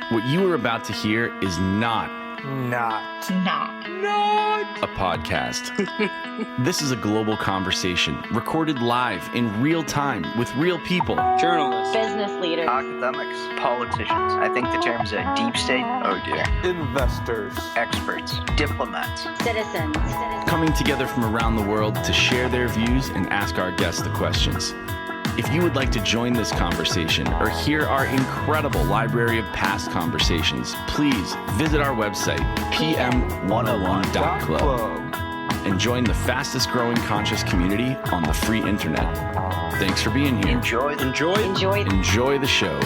What you are about to hear is not a podcast. This is a global conversation recorded live in real time with real people. Journalists, business leaders, academics, politicians. I think the term's a deep state. Oh dear. investors, Experts, diplomats. citizens. Coming together from around the world to share their views and ask our guests the questions. If you would like to join this conversation or hear our incredible library of past conversations, please visit our website, pm101.club, and join the fastest growing conscious community on the free internet. Thanks for being here. Enjoy the enjoy. Enjoy the show.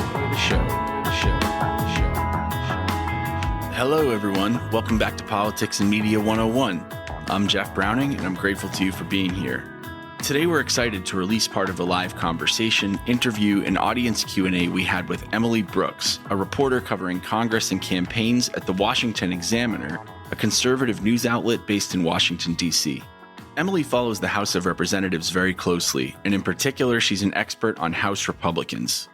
Hello, everyone. Welcome back to Politics and Media 101. I'm Jeff Browning, and I'm grateful to you for being here. Today, we're excited to release part of a live conversation, interview, and audience Q&A we had with Emily Brooks, a reporter covering Congress and campaigns at the Washington Examiner, a conservative news outlet based in Washington, D.C. Emily follows the House of Representatives very closely, and in particular, she's an expert on House Republicans.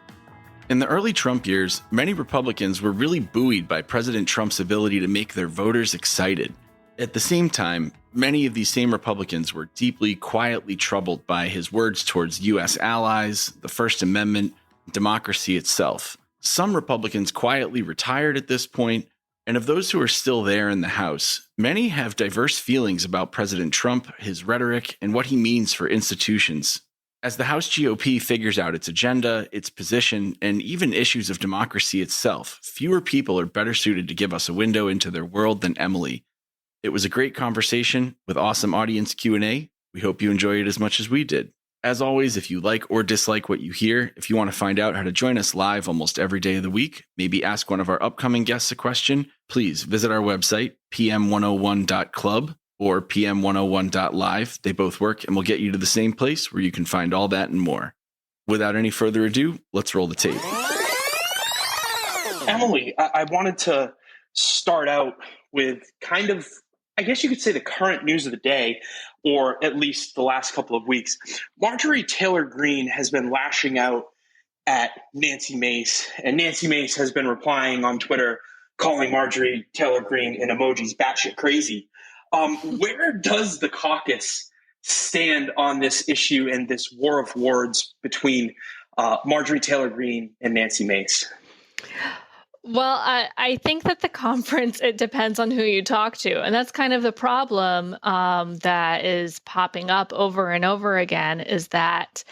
In the early Trump years, many Republicans were really buoyed by President Trump's ability to make their voters excited. At the same time, many of these same Republicans were deeply, quietly troubled by his words towards U.S. allies, the First Amendment, democracy itself. Some Republicans quietly retired at this point, and of those who are still there in the House, many have diverse feelings about President Trump, his rhetoric, and what he means for institutions. As the House GOP figures out its agenda, its position, and even issues of democracy itself, fewer people are better suited to give us a window into their world than Emily. It was a great conversation with awesome audience Q&A. We hope you enjoy it as much as we did. As always, if you like or dislike what you hear, if you want to find out how to join us live almost every day of the week, maybe ask one of our upcoming guests a question, please visit our website, pm101.club or pm101.live. They both work and will get you to the same place where you can find all that and more. Without any further ado, let's roll the tape. Emily, I wanted to start out with kind of, I guess you could say, the current news of the day, or at least the last couple of weeks. Marjorie Taylor Greene has been lashing out at Nancy Mace, and Nancy Mace has been replying on Twitter, calling Marjorie Taylor Greene in emojis batshit crazy. Where does the caucus stand on this issue and this war of words between Marjorie Taylor Greene and Nancy Mace? Well, I think that the conference, it depends on who you talk to. And that's kind of the problem that is popping up over and over again, is that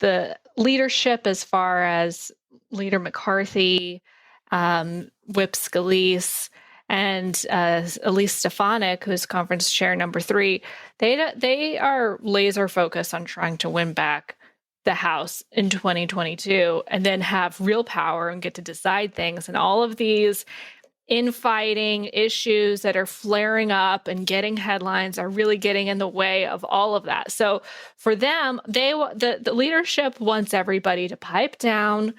the leadership, as far as Leader McCarthy, Whip Scalise, and Elise Stefanik, who's conference chair number 3, they are laser focused on trying to win back the House in 2022 and then have real power and get to decide things. And all of these infighting issues that are flaring up and getting headlines are really getting in the way of all of that. So for them, the leadership wants everybody to pipe down,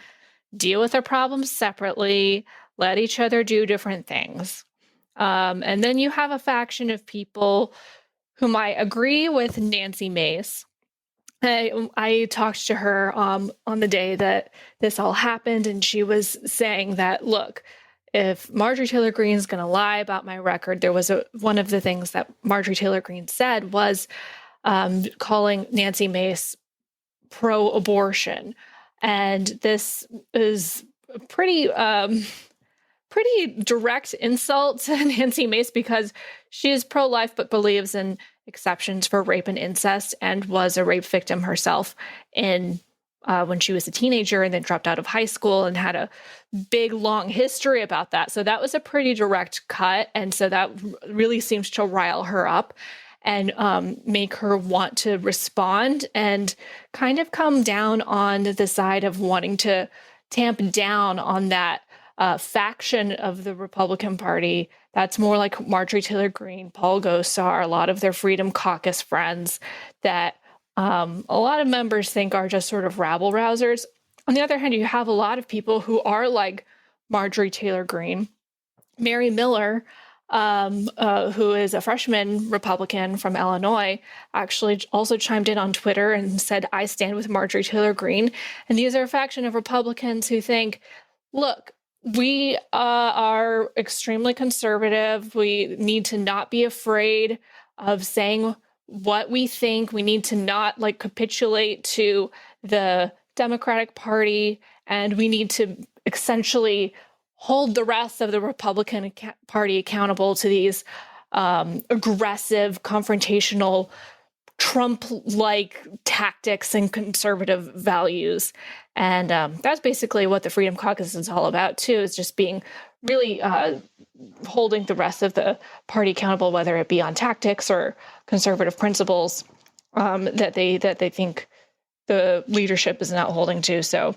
deal with their problems separately, let each other do different things. And then you have a faction of people who might agree with Nancy Mace. I talked to her on the day that this all happened, and she was saying that, look, if Marjorie Taylor Greene is going to lie about my record, there was one of the things that Marjorie Taylor Greene said was calling Nancy Mace pro-abortion. And this is a pretty direct insult to Nancy Mace, because she is pro-life but believes in exceptions for rape and incest, and was a rape victim herself when she was a teenager, and then dropped out of high school and had a big, long history about that. So that was a pretty direct cut. And so that really seems to rile her up and make her want to respond and kind of come down on the side of wanting to tamp down on that faction of the Republican Party that's more like Marjorie Taylor Greene, Paul Gosar, a lot of their Freedom Caucus friends that a lot of members think are just sort of rabble-rousers. On the other hand, you have a lot of people who are like Marjorie Taylor Greene. Mary Miller, who is a freshman Republican from Illinois, actually also chimed in on Twitter and said, I stand with Marjorie Taylor Greene. And these are a faction of Republicans who think, look, We are extremely conservative. We need to not be afraid of saying what we think. We need to not capitulate to the Democratic Party, and we need to essentially hold the rest of the Republican Party accountable to these aggressive, confrontational, Trump-like tactics and conservative values. And that's basically what the Freedom Caucus is all about, too, is just being really holding the rest of the party accountable, whether it be on tactics or conservative principles that they think the leadership is not holding to. So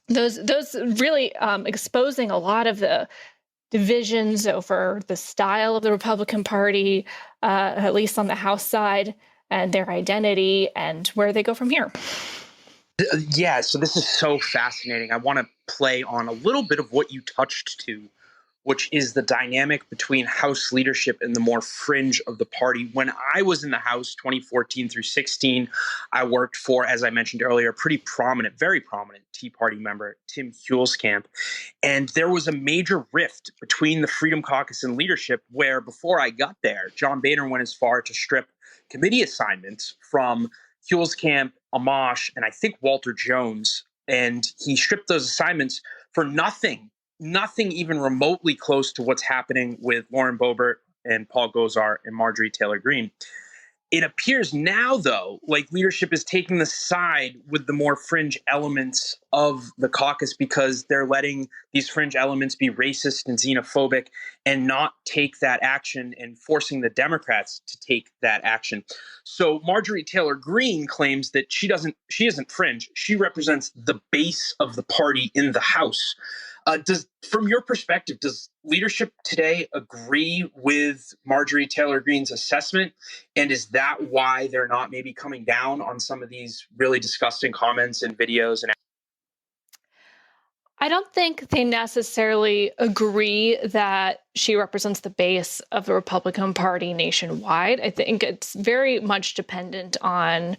those really exposing a lot of the divisions over the style of the Republican Party, at least on the House side, and their identity and where they go from here. Yeah, so this is so fascinating. I want to play on a little bit of what you touched to, which is the dynamic between House leadership and the more fringe of the party. When I was in the House 2014 through 16, I worked for, as I mentioned earlier, a pretty prominent, very prominent Tea Party member, Tim Huelskamp. And there was a major rift between the Freedom Caucus and leadership where before I got there, John Boehner went as far to strip committee assignments from Huelskamp, Amash, and I think Walter Jones. And he stripped those assignments for nothing even remotely close to what's happening with Lauren Boebert and Paul Gosar and Marjorie Taylor Greene. It appears now, though, like leadership is taking the side with the more fringe elements of the caucus because they're letting these fringe elements be racist and xenophobic and not take that action and forcing the Democrats to take that action. So Marjorie Taylor Greene claims that she isn't fringe. She represents the base of the party in the House. From your perspective, does leadership today agree with Marjorie Taylor Greene's assessment? And is that why they're not maybe coming down on some of these really disgusting comments and videos? I don't think they necessarily agree that she represents the base of the Republican Party nationwide. I think it's very much dependent on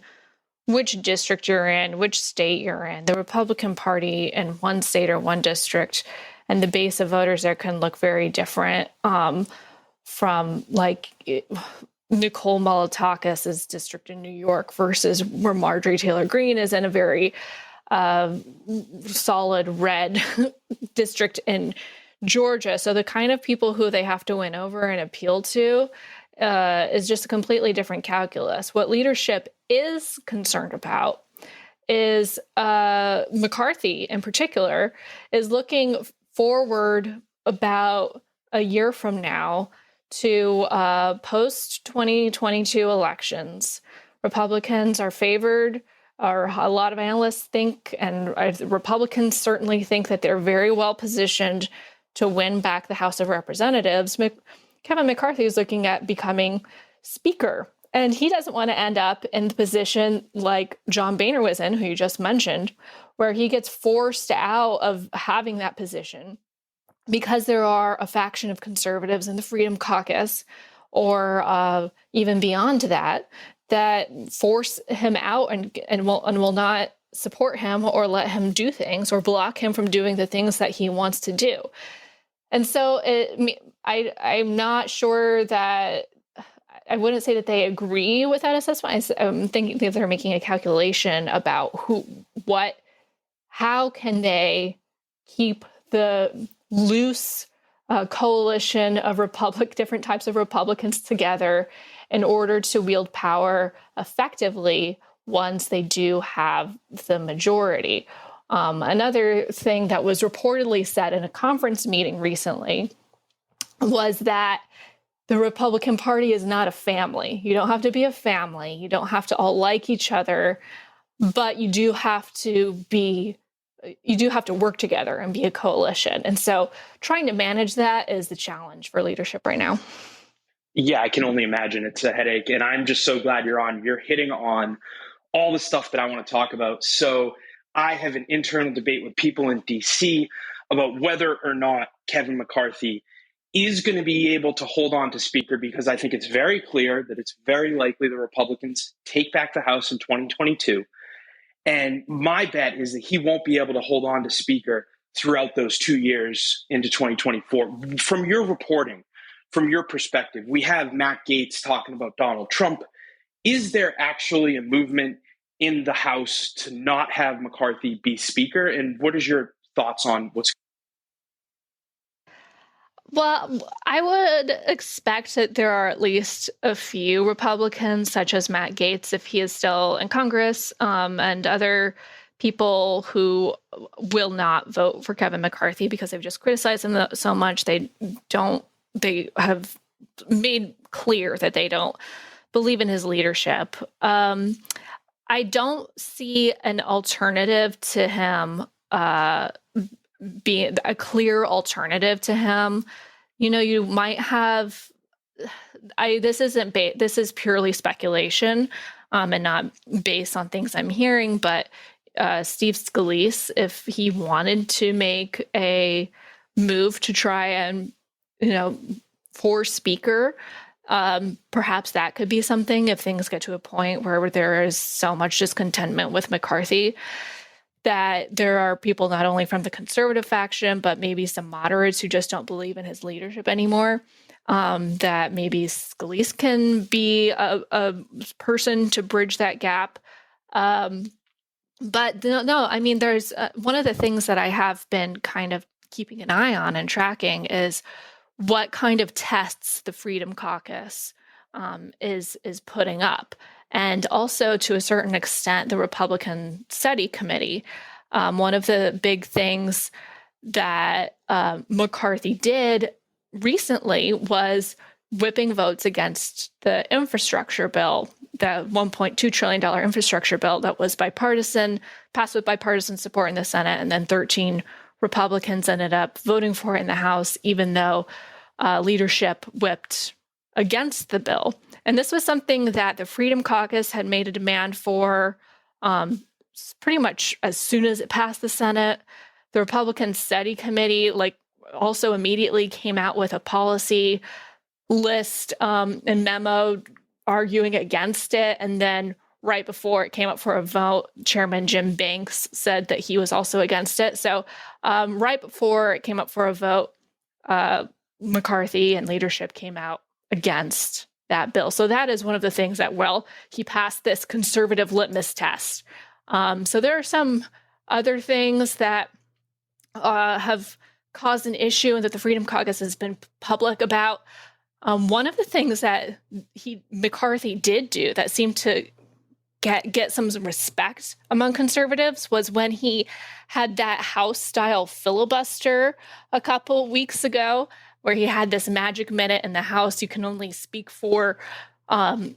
which district you're in, which state you're in. The Republican Party in one state or one district and the base of voters there can look very different from Nicole Malliotakis' district in New York versus where Marjorie Taylor Greene is in a very solid red district in Georgia. So the kind of people who they have to win over and appeal to is just a completely different calculus. What leadership is concerned about is McCarthy in particular is looking forward about a year from now to post-2022 elections. Republicans are favored, or a lot of analysts think, and Republicans certainly think that they're very well positioned to win back the House of Representatives. Kevin McCarthy is looking at becoming Speaker, and he doesn't want to end up in the position like John Boehner was in, who you just mentioned, where he gets forced out of having that position because there are a faction of conservatives in the Freedom Caucus, or even beyond that force him out and will not support him or let him do things or block him from doing the things that he wants to do. And so I'm not sure that I wouldn't say that they agree with that assessment. I'm thinking that they're making a calculation about how can they keep the loose coalition of different types of Republicans together in order to wield power effectively once they do have the majority. Another thing that was reportedly said in a conference meeting recently was that the Republican Party is not a family. You don't have to be a family. You don't have to all like each other, but you do have to work together and be a coalition. And so trying to manage that is the challenge for leadership right now. Yeah, I can only imagine it's a headache. And I'm just so glad you're on. You're hitting on all the stuff that I want to talk about. So I have an internal debate with people in DC about whether or not Kevin McCarthy is going to be able to hold on to Speaker, because I think it's very clear that it's very likely the Republicans take back the House in 2022. And my bet is that he won't be able to hold on to Speaker throughout those 2 years into 2024. From your reporting, from your perspective, we have Matt Gaetz talking about Donald Trump. Is there actually a movement in the House to not have McCarthy be Speaker? And what is your thoughts on what's Well, I would expect that there are at least a few Republicans, such as Matt Gaetz, if he is still in Congress, and other people who will not vote for Kevin McCarthy because they've just criticized him so much. They have made clear that they don't believe in his leadership. I don't see an alternative to him, being a clear alternative to him. You might have. This is purely speculation, and not based on things I'm hearing. But Steve Scalise, if he wanted to make a move to try and, for Speaker, perhaps that could be something if things get to a point where there is so much discontentment with McCarthy that there are people not only from the conservative faction, but maybe some moderates who just don't believe in his leadership anymore, that maybe Scalise can be a person to bridge that gap. But no, I mean, there's one of the things that I have been kind of keeping an eye on and tracking is what kind of tests the Freedom Caucus is putting up. And also, to a certain extent, the Republican Study Committee. One of the big things that McCarthy did recently was whipping votes against the infrastructure bill, the $1.2 trillion infrastructure bill that was bipartisan, passed with bipartisan support in the Senate, and then 13 Republicans ended up voting for it in the House, even though leadership whipped against the bill. And this was something that the Freedom Caucus had made a demand for pretty much as soon as it passed the Senate. The Republican Study Committee also immediately came out with a policy list and memo arguing against it. And then right before it came up for a vote, Chairman Jim Banks said that he was also against it. So right before it came up for a vote, McCarthy and leadership came out against that bill. So that is one of the things that, he passed this conservative litmus test. So there are some other things that have caused an issue and that the Freedom Caucus has been public about. One of the things that McCarthy did do that seemed to get some respect among conservatives was when he had that House-style filibuster a couple weeks ago, where he had this magic minute in the House. You can only speak for a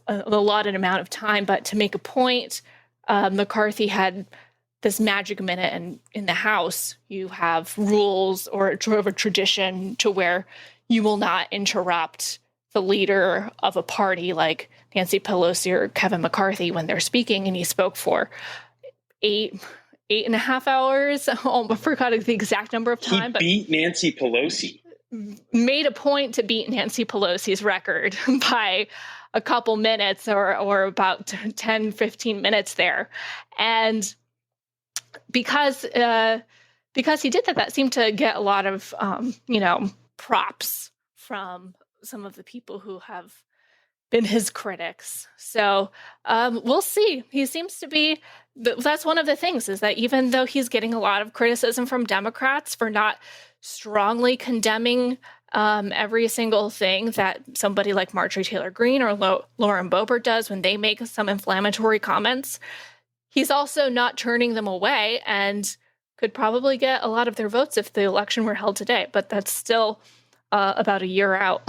allotted amount of time, but to make a point, McCarthy had this magic minute, and in the House, you have rules or sort of a tradition to where you will not interrupt the leader of a party like Nancy Pelosi or Kevin McCarthy when they're speaking, and he spoke for 8.5 hours. I forgot the exact number of time. He beat Nancy Pelosi. Made a point to beat Nancy Pelosi's record by a couple minutes or about 10, 15 minutes there. And because he did that seemed to get a lot of, props from some of the people who have been his critics. So we'll see. He seems to be, that's one of the things, is that even though he's getting a lot of criticism from Democrats for not strongly condemning every single thing that somebody like Marjorie Taylor Greene or Lauren Boebert does when they make some inflammatory comments, he's also not turning them away and could probably get a lot of their votes if the election were held today. But that's still about a year out.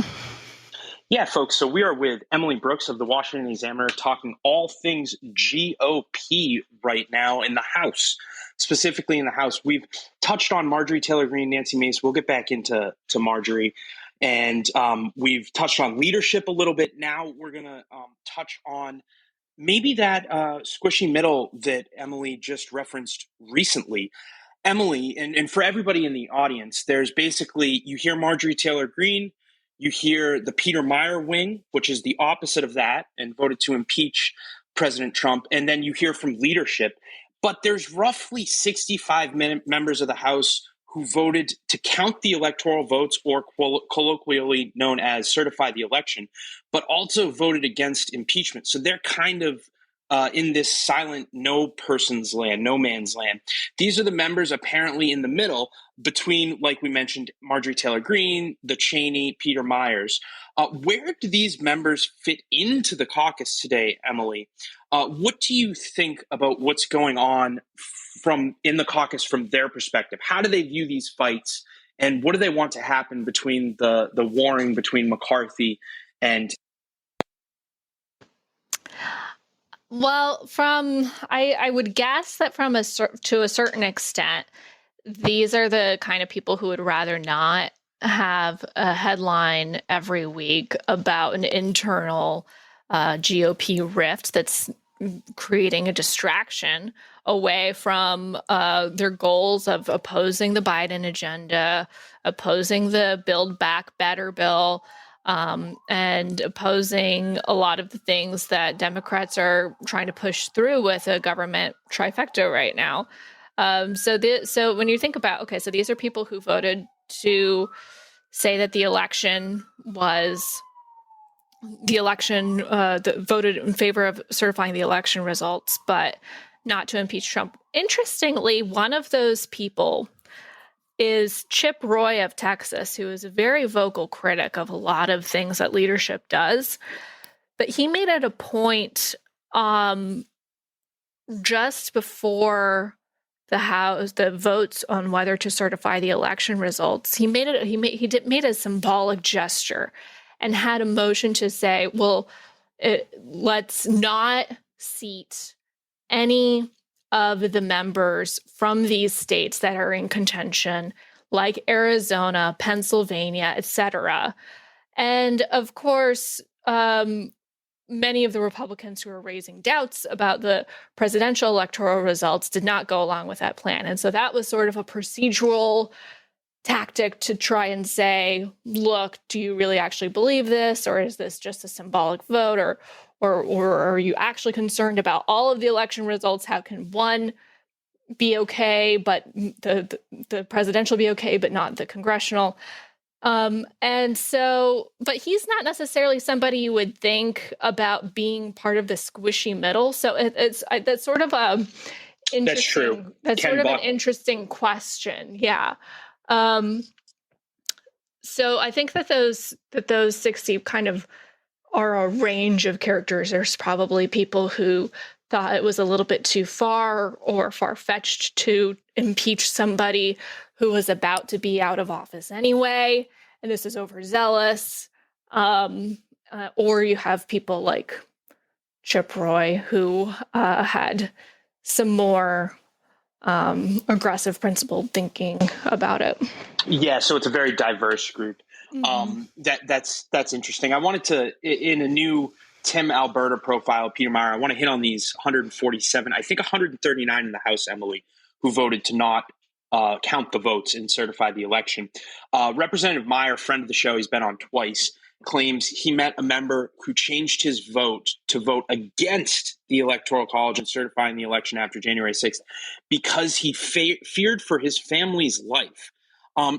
Yeah, folks. So we are with Emily Brooks of the Washington Examiner talking all things GOP right now in the House, specifically in the House. We've touched on Marjorie Taylor Greene, Nancy Mace. We'll get back into Marjorie. And we've touched on leadership a little bit. Now we're going to touch on maybe that squishy middle that Emily just referenced recently. Emily, and for everybody in the audience, there's basically, you hear Marjorie Taylor Greene, you hear the Peter Meyer wing, which is the opposite of that and voted to impeach President Trump. And then you hear from leadership. but there's roughly 65 members of the House who voted to count the electoral votes, or colloquially known as certify the election, but also voted against impeachment. So they're kind of in this silent no person's land, no man's land. These are the members apparently in the middle between, like we mentioned, Marjorie Taylor Greene, the Cheney, Peter Myers. Where do these members fit into the caucus today, Emily? What do you think about what's going on in the caucus from their perspective? How do they view these fights, and what do they want to happen between the warring between McCarthy and? Well, I would guess that to a certain extent, these are the kind of people who would rather not have a headline every week about an internal GOP rift that's creating a distraction away from their goals of opposing the Biden agenda, opposing the Build Back Better bill, and opposing a lot of the things that Democrats are trying to push through with a government trifecta right now. So when you think about, okay, so these are people who voted to say that the election voted in favor of certifying the election results, but not to impeach Trump. Interestingly, one of those people is Chip Roy of Texas, who is a very vocal critic of a lot of things that leadership does. But he made it a point just before the votes on whether to certify the election results. He made a symbolic gesture and had a motion to say, well, let's not seat any of the members from these states that are in contention, like Arizona, Pennsylvania, etc. And of course, many of the Republicans who were raising doubts about the presidential electoral results did not go along with that plan. And so that was sort of a procedural tactic to try and say, look, do you really actually believe this? Or is this just a symbolic vote? Or are you actually concerned about all of the election results? How can one be okay, but the presidential be okay, but not the congressional? But he's not necessarily somebody you would think about being part of the squishy middle. So that's sort of a interesting. That's true. That's sort of an interesting question. Yeah. So I think that those 60 kind of are a range of characters. There's probably people who thought it was a little bit too far or far-fetched to impeach somebody who was about to be out of office anyway, and this is overzealous. Or you have people like Chip Roy who had some more aggressive principled thinking about it. Yeah, so it's a very diverse group. Mm-hmm. That's interesting. I wanted to, in a new Tim Alberta profile, Peter Meyer, I want to hit on these 147, I think 139 in the House, Emily, who voted to not count the votes and certify the election. Representative Meyer, friend of the show, he's been on twice, claims he met a member who changed his vote to vote against the Electoral College and certifying the election after January 6th because he feared for his family's life.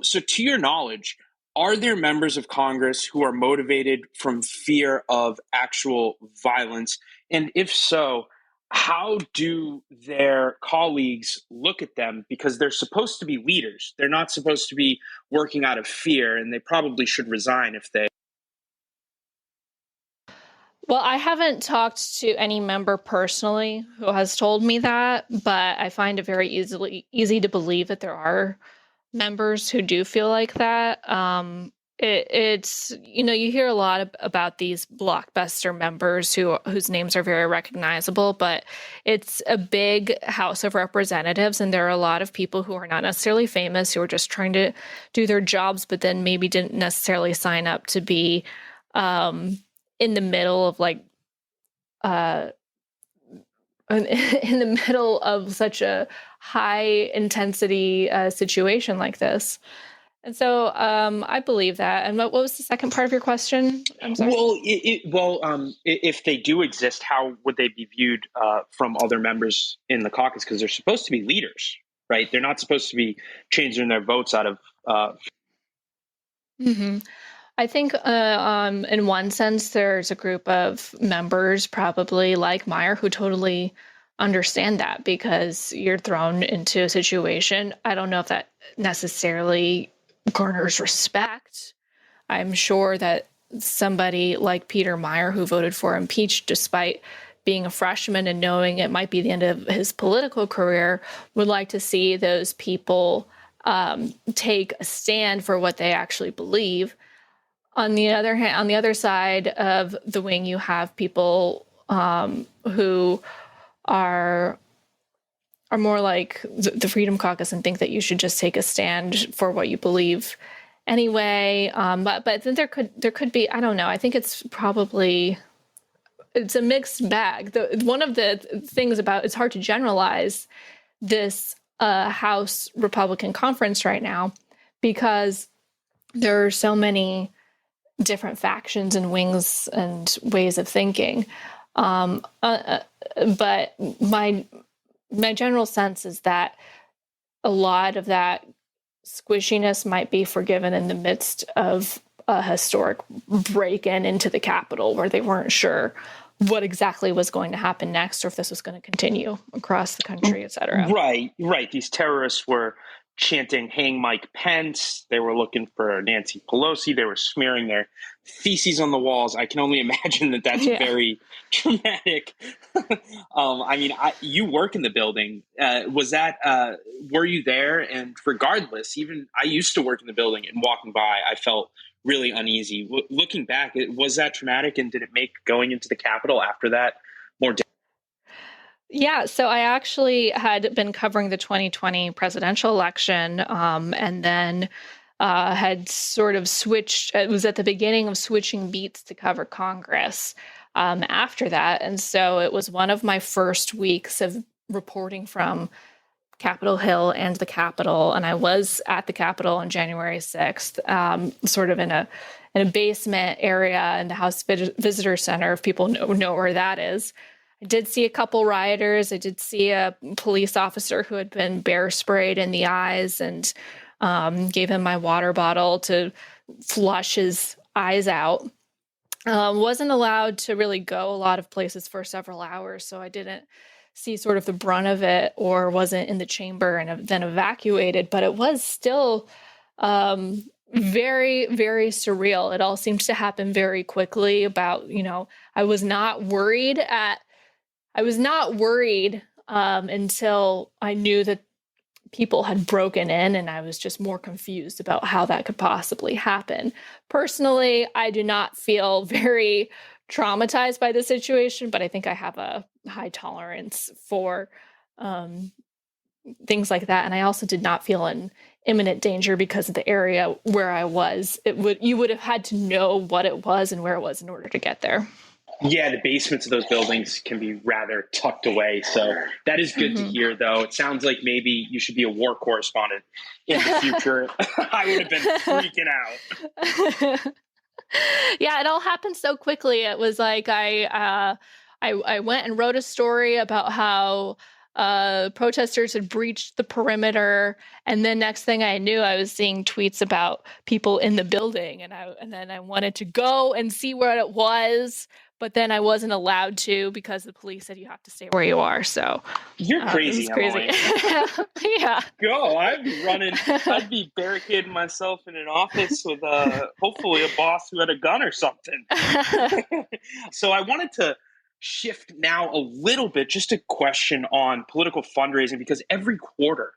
So to your knowledge, are there members of Congress who are motivated from fear of actual violence? And if so, how do their colleagues look at them? Because they're supposed to be leaders. They're not supposed to be working out of fear, and they probably should resign if they. Well, I haven't talked to any member personally who has told me that, but I find it very easy to believe that there are members who do feel like that. It's you hear a lot about these blockbuster members whose names are very recognizable, but it's a big House of Representatives, and there are a lot of people who are not necessarily famous, who are just trying to do their jobs, but then maybe didn't necessarily sign up to be in the middle of in the middle of such a high intensity situation like this. And so I believe that. And what was the second part of your question? I'm sorry. If they do exist, how would they be viewed from other members in the caucus? Because they're supposed to be leaders, right? They're not supposed to be changing their votes out of. hmm I think in one sense, there's a group of members, probably like Meyer, who totally understand that because you're thrown into a situation. I don't know if that necessarily garners respect. I'm sure that somebody like Peter Meyer, who voted for impeach despite being a freshman and knowing it might be the end of his political career, would like to see those people take a stand for what they actually believe. On the other hand, on the other side of the wing, you have people who are more like the Freedom Caucus and think that you should just take a stand for what you believe anyway. But then there could be, I don't know. I think it's a mixed bag. One of the things about it's hard to generalize this House Republican conference right now because there are so many different factions and wings and ways of thinking. But my general sense is that a lot of that squishiness might be forgiven in the midst of a historic break-in into the Capitol where they weren't sure what exactly was going to happen next or if this was going to continue across the country, et cetera. Right. These terrorists were chanting, "Hang Mike Pence." They were looking for Nancy Pelosi. They were smearing their feces on the walls. I can only imagine that that's very traumatic. You work in the building. Were you there? And regardless, even I used to work in the building, and walking by, I felt really uneasy. Looking back, was that traumatic? And did it make going into the Capitol after that more difficult? Yeah, so I actually had been covering the 2020 presidential election and then had sort of switched. It was at the beginning of switching beats to cover Congress after that. And so it was one of my first weeks of reporting from Capitol Hill and the Capitol. And I was at the Capitol on January 6th, sort of in a basement area in the House Visitor Center, if people know where that is. I did see a couple rioters. I did see a police officer who had been bear sprayed in the eyes and gave him my water bottle to flush his eyes out. Wasn't allowed to really go a lot of places for several hours, so I didn't see sort of the brunt of it or wasn't in the chamber and then evacuated. But it was still very, very surreal. It all seemed to happen very quickly. I was not worried until I knew that people had broken in, and I was just more confused about how that could possibly happen. Personally, I do not feel very traumatized by the situation, but I think I have a high tolerance for things like that. And I also did not feel in imminent danger because of the area where I was. You would have had to know what it was and where it was in order to get there. Yeah, the basements of those buildings can be rather tucked away. So that is good to hear, though. It sounds like maybe you should be a war correspondent in the future. I would have been freaking out. Yeah, it all happened so quickly. It was like I went and wrote a story about how protesters had breached the perimeter, and then next thing I knew, I was seeing tweets about people in the building, and then I wanted to go and see what it was, but then I wasn't allowed to because the police said you have to stay where you are. So you're crazy, Emily. Yeah. Go. I'd be running. I'd be barricading myself in an office with hopefully a boss who had a gun or something. So I wanted to shift now a little bit, just a question on political fundraising, because every quarter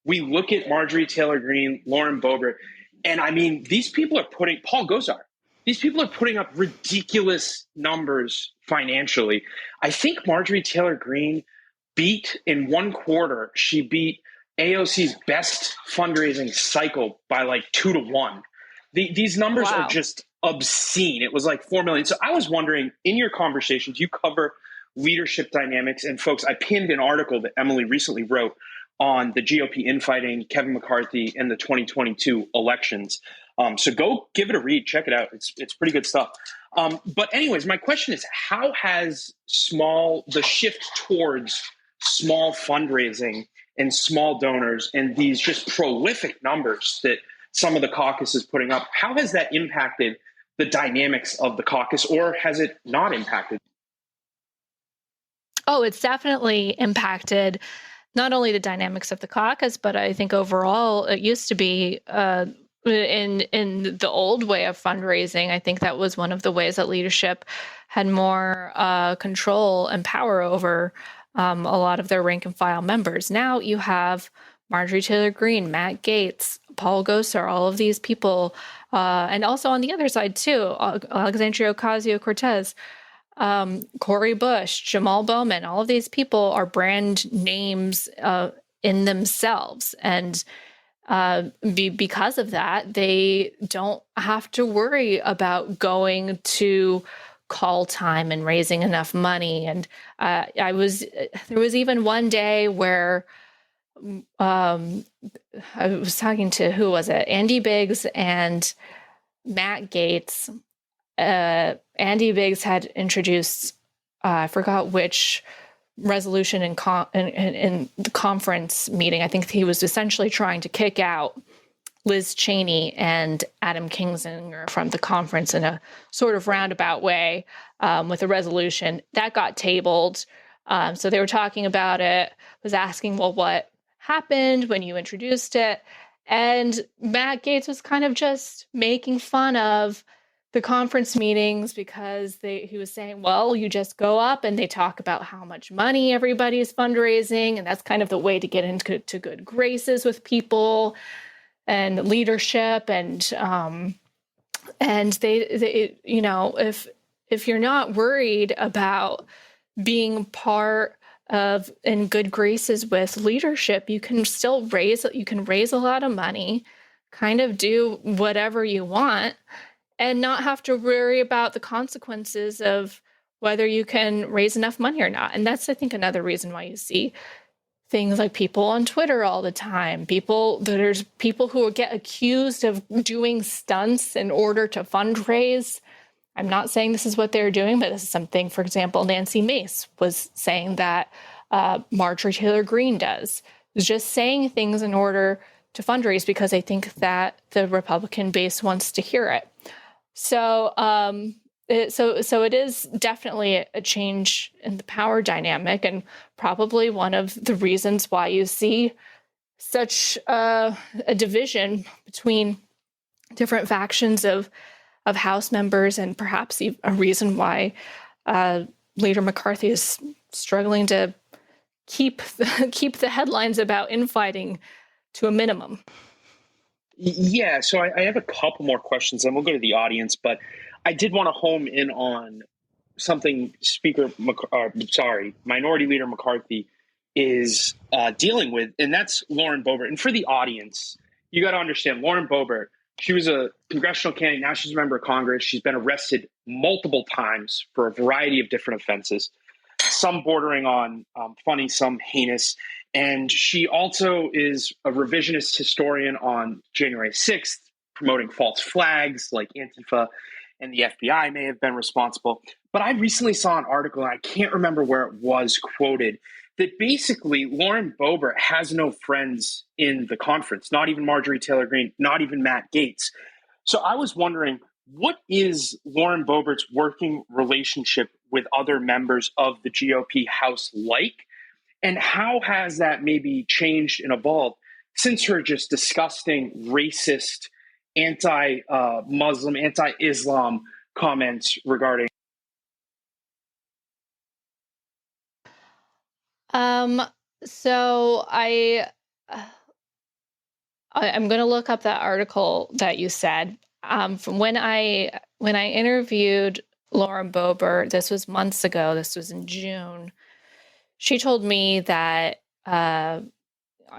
we look at Marjorie Taylor Greene, Lauren Boebert, and I mean, these people are Paul Gosar. These people are putting up ridiculous numbers financially. I think Marjorie Taylor Greene in one quarter, she beat AOC's best fundraising cycle by like 2-1. These numbers are just obscene. It was like 4 million. So I was wondering, in your conversations, you cover leadership dynamics, and folks, I pinned an article that Emily recently wrote on the GOP infighting, Kevin McCarthy, and the 2022 elections. So go give it a read. Check it out. It's pretty good stuff. But anyways, my question is, how has the shift towards small fundraising and small donors and these just prolific numbers that some of the caucus is putting up, how has that impacted the dynamics of the caucus, or has it not impacted? Oh, it's definitely impacted not only the dynamics of the caucus, but I think overall it used to be in the old way of fundraising. I think that was one of the ways that leadership had more control and power over a lot of their rank and file members. Now you have Marjorie Taylor Greene, Matt Gaetz, Paul Gosar, all of these people, and also on the other side too, Alexandria Ocasio-Cortez, Cori Bush, Jamal Bowman, all of these people are brand names in themselves. And because of that, they don't have to worry about going to call time and raising enough money. And there was even one day where I was talking to, who was it? Andy Biggs and Matt Gaetz. Andy Biggs had introduced, I forgot which resolution in the conference meeting. I think he was essentially trying to kick out Liz Cheney and Adam Kinzinger from the conference in a sort of roundabout way with a resolution. That got tabled. So they were talking about it, was asking, well, what happened when you introduced it? And Matt Gaetz was kind of just making fun of the conference meetings because he was saying, well, you just go up and they talk about how much money everybody is fundraising, and that's kind of the way to get into good graces with people and leadership. And they you know, if you're not worried about being part of in good graces with leadership, you can still raise a lot of money, kind of do whatever you want, and not have to worry about the consequences of whether you can raise enough money or not. And that's, I think, another reason why you see things like people on Twitter all the time. There's people who get accused of doing stunts in order to fundraise. I'm not saying this is what they're doing, but this is something, for example, Nancy Mace was saying that Marjorie Taylor Greene does. Just saying things in order to fundraise because they think that the Republican base wants to hear it. So it is definitely a change in the power dynamic, and probably one of the reasons why you see such a division between different factions of House members, and perhaps a reason why Leader McCarthy is struggling to keep the headlines about infighting to a minimum. Yeah, so I have a couple more questions, and we'll go to the audience, but I did want to home in on something Minority Leader McCarthy is dealing with, and that's Lauren Boebert. And for the audience, you got to understand, Lauren Boebert, she was a congressional candidate. Now she's a member of Congress. She's been arrested multiple times for a variety of different offenses, some bordering on funny, some heinous. And she also is a revisionist historian on January 6th, promoting false flags like Antifa and the FBI may have been responsible. But I recently saw an article, and I can't remember where it was quoted, that basically Lauren Boebert has no friends in the conference, not even Marjorie Taylor Greene, not even Matt Gaetz. So I was wondering, what is Lauren Boebert's working relationship with other members of the GOP House like? And how has that maybe changed and evolved since her just disgusting, racist, anti-Muslim, anti-Islam comments regarding? So I'm going to look up that article that you said. From when I interviewed Lauren Boebert, this was months ago. This was in June. She told me that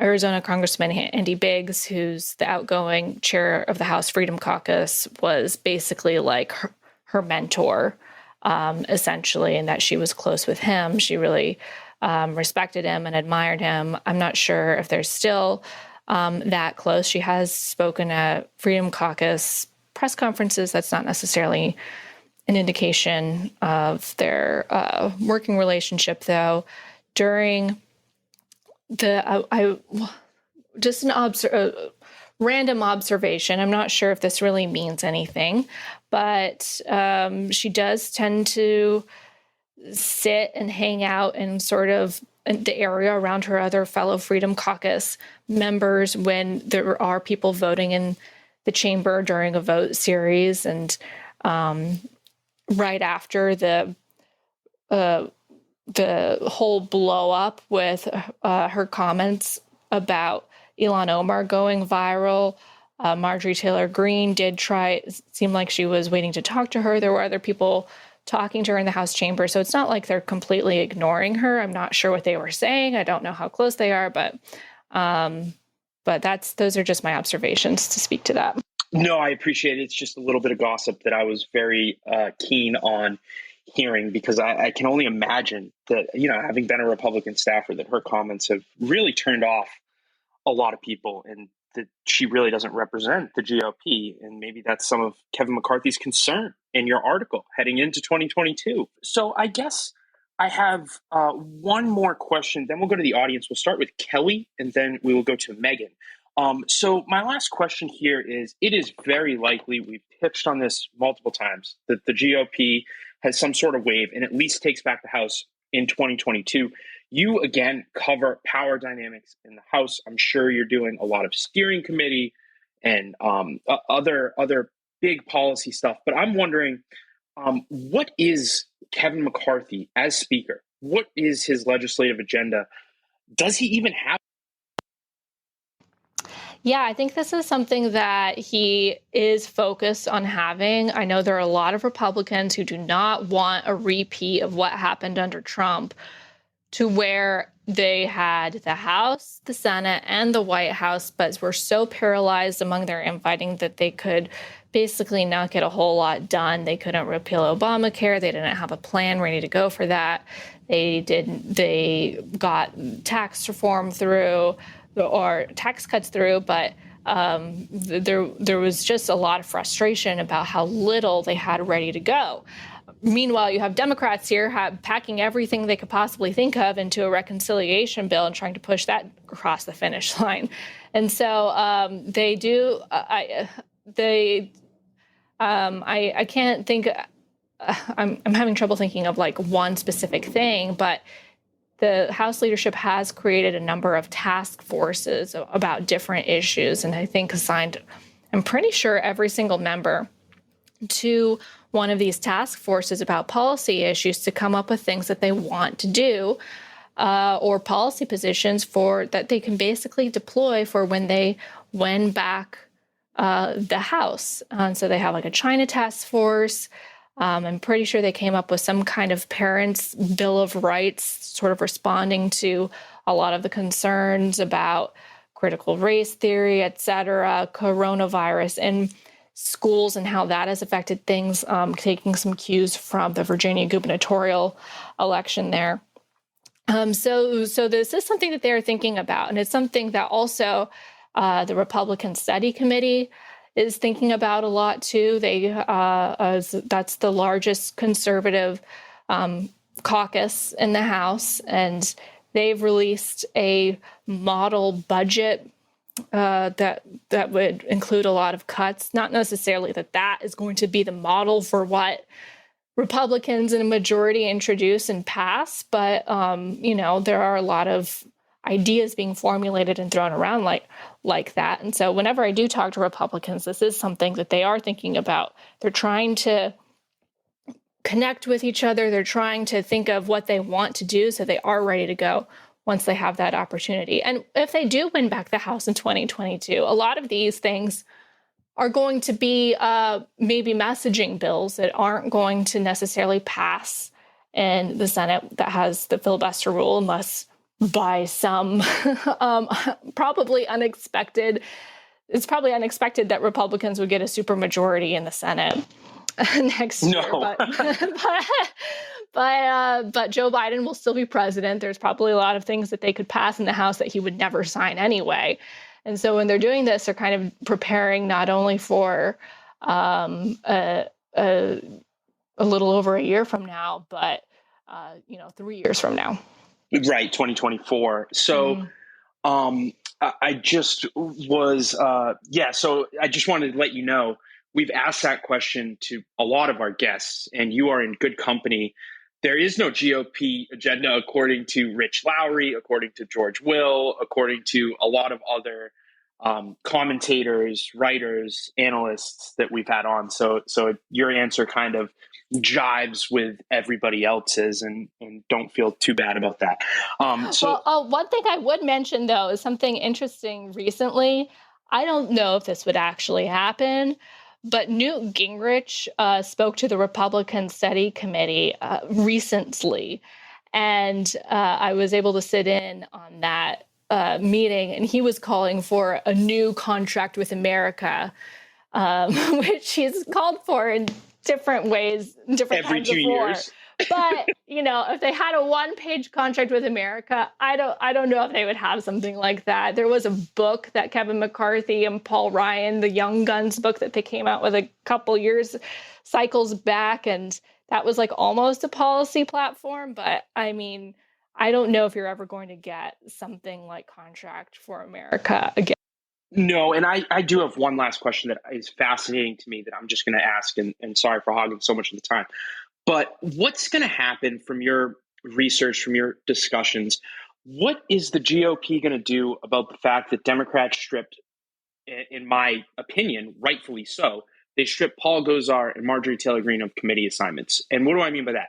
Arizona Congressman Andy Biggs, who's the outgoing chair of the House Freedom Caucus, was basically like her mentor, essentially, and that she was close with him. She really respected him and admired him. I'm not sure if they're still that close. She has spoken at Freedom Caucus press conferences. That's not necessarily an indication of their working relationship, though. During just a random observation. I'm not sure if this really means anything, but she does tend to sit and hang out in sort of the area around her other fellow Freedom Caucus members when there are people voting in the chamber during a vote series, and right after the whole blow up with her comments about Ilhan Omar going viral. Marjorie Taylor Greene did try, it seemed like she was waiting to talk to her. There were other people talking to her in the House chamber. So it's not like they're completely ignoring her. I'm not sure what they were saying. I don't know how close they are, but those are just my observations to speak to that. No, I appreciate it. It's just a little bit of gossip that I was very keen on hearing, because I can only imagine that, having been a Republican staffer, that her comments have really turned off a lot of people, and that she really doesn't represent the GOP. And maybe that's some of Kevin McCarthy's concern in your article heading into 2022. So I guess I have one more question. Then we'll go to the audience. We'll start with Kelly, and then we will go to Megan. So my last question here is, it is very likely, we've pitched on this multiple times, that the GOP has some sort of wave and at least takes back the House in 2022. You, again, cover power dynamics in the House. I'm sure you're doing a lot of steering committee and other big policy stuff. But I'm wondering, what is Kevin McCarthy as Speaker? What is his legislative agenda? Does he even have? Yeah, I think this is something that he is focused on having. I know there are a lot of Republicans who do not want a repeat of what happened under Trump, to where they had the House, the Senate, and the White House, but were so paralyzed among their infighting that they could basically not get a whole lot done. They couldn't repeal Obamacare. They didn't have a plan ready to go for that. They got tax reform through, or tax cuts through, but there was just a lot of frustration about how little they had ready to go. Meanwhile, you have Democrats here packing everything they could possibly think of into a reconciliation bill and trying to push that across the finish line. And so they do. I can't think. I'm having trouble thinking of like one specific thing, but the House leadership has created a number of task forces about different issues, and I think assigned, I'm pretty sure, every single member to one of these task forces about policy issues to come up with things that they want to do, or policy positions for that they can basically deploy for when they win back the House. So they have like a China task force. I'm pretty sure they came up with some kind of parents' Bill of Rights, sort of responding to a lot of the concerns about critical race theory, et cetera, coronavirus in schools and how that has affected things, taking some cues from the Virginia gubernatorial election there. So this is something that they're thinking about, and it's something that also the Republican Study Committee is thinking about a lot too. That's the largest conservative caucus in the House, and they've released a model budget that would include a lot of cuts. Not necessarily that is going to be the model for what Republicans in a majority introduce and pass, but there are a lot of ideas being formulated and thrown around like that. And so whenever I do talk to Republicans, this is something that they are thinking about. They're trying to connect with each other. They're trying to think of what they want to do so they are ready to go once they have that opportunity. And if they do win back the House in 2022, a lot of these things are going to be maybe messaging bills that aren't going to necessarily pass in the Senate that has the filibuster rule, unless by some probably unexpected. It's probably unexpected that Republicans would get a supermajority in the Senate next year. No. But Joe Biden will still be president. There's probably a lot of things that they could pass in the House that he would never sign anyway. And so when they're doing this, they're kind of preparing not only for a little over a year from now, but 3 years from now. Right, 2024. So I just was, so I just wanted to let you know, we've asked that question to a lot of our guests, and you are in good company. There is no GOP agenda, according to Rich Lowry, according to George Will, according to a lot of other commentators, writers, analysts that we've had on. So your answer kind of jives with everybody else's, and don't feel too bad about that. One thing I would mention, though, is something interesting recently. I don't know if this would actually happen, but Newt Gingrich spoke to the Republican Study Committee recently, and I was able to sit in on that meeting, and he was calling for a new contract with America, which he's called for in different ways, different every times 2 before. years. But if they had a one-page contract with America, I don't know if they would have something like that. There was a book that Kevin McCarthy and Paul Ryan, the Young Guns book that they came out with a couple cycles back, and that was like almost a policy platform. But I mean, I don't know if you're ever going to get something like Contract for America again. No, and I do have one last question that is fascinating to me that I'm just going to ask, and sorry for hogging so much of the time. But what's going to happen from your research, from your discussions? What is the GOP going to do about the fact that Democrats stripped, in my opinion, rightfully so, they stripped Paul Gosar and Marjorie Taylor Greene of committee assignments? And what do I mean by that?